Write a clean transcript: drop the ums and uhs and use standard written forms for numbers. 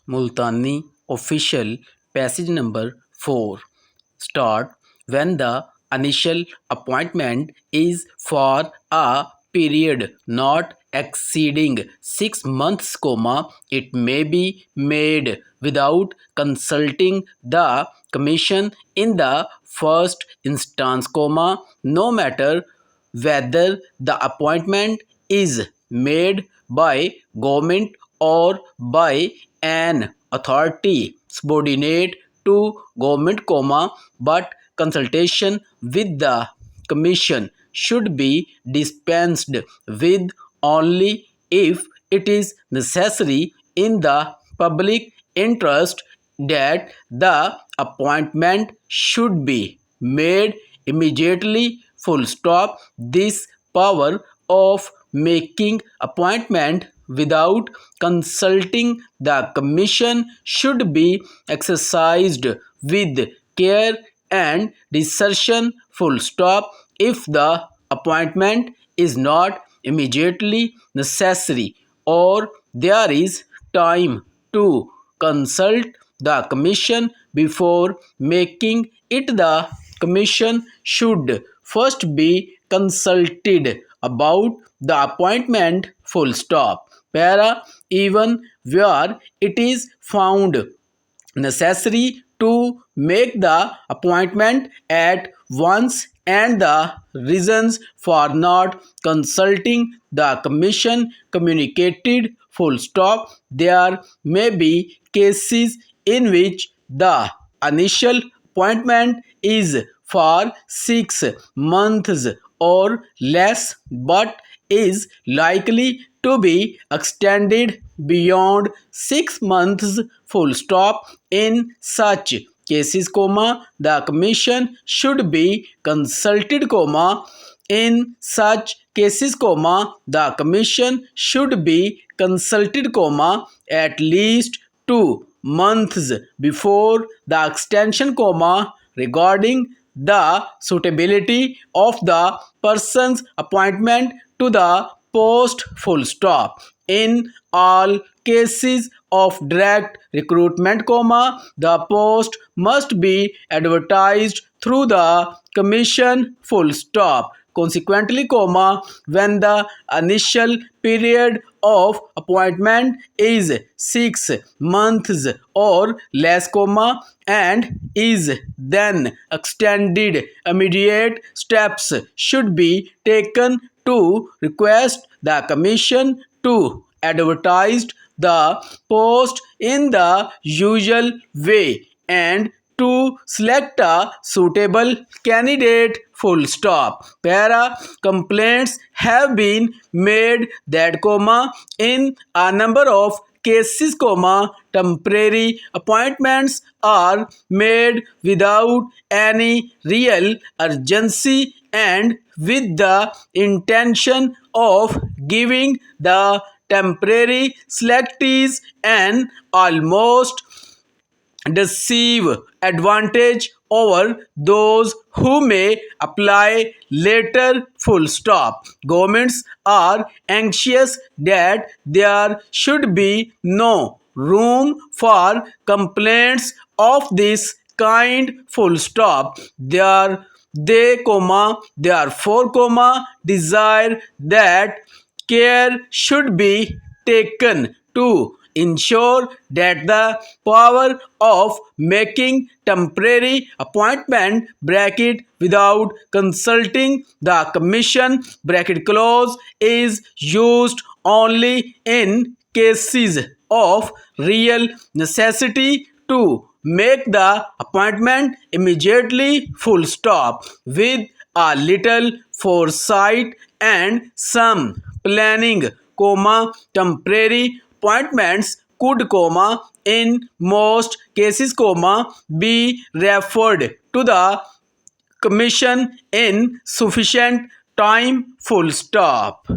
Multani official passage number 4 start when the initial appointment is for a period not exceeding 6 months, it may be made without consulting the commission in the first instance, no matter whether the appointment is made by government or by an authority subordinate to government, but consultation with the commission should be dispensed with only if it is necessary in the public interest that the appointment should be made immediately, full stop. This power of making appointment without consulting the commission should be exercised with care and discretion, full stop. If the appointment is not immediately necessary or there is time to consult the commission before making it, the commission should first be consulted about the appointment, full stop. Para, even where it is found necessary to make the appointment at once and the reasons for not consulting the commission communicated, full stop. There may be cases in which the initial appointment is for 6 months or less but is likely to be extended beyond 6 months, full stop. In such cases, the commission should be consulted, in such cases, the commission should be consulted, at least 2 months before the extension, regarding the suitability of the person's appointment to the post, full stop. In all cases of direct recruitment, the post must be advertised through the commission, full stop. Consequently, when the initial period of appointment is 6 months or less, and is then extended, immediate steps should be taken to request the commission to advertise the post in the usual way and to select a suitable candidate, full stop. Para, complaints have been made that, in a number of cases, temporary appointments are made without any real urgency and with the intention of giving the temporary selectees an almost deceive advantage over those who may apply later, full stop. Governments are anxious that there should be no room for complaints of this kind, full stop. Therefore, desire that care should be taken to ensure that the power of making temporary appointment without consulting the commission close is used only in cases of real necessity to make the appointment immediately, full stop. With a little foresight and some planning, temporary appointments could, in most cases, be referred to the commission in sufficient time, full stop.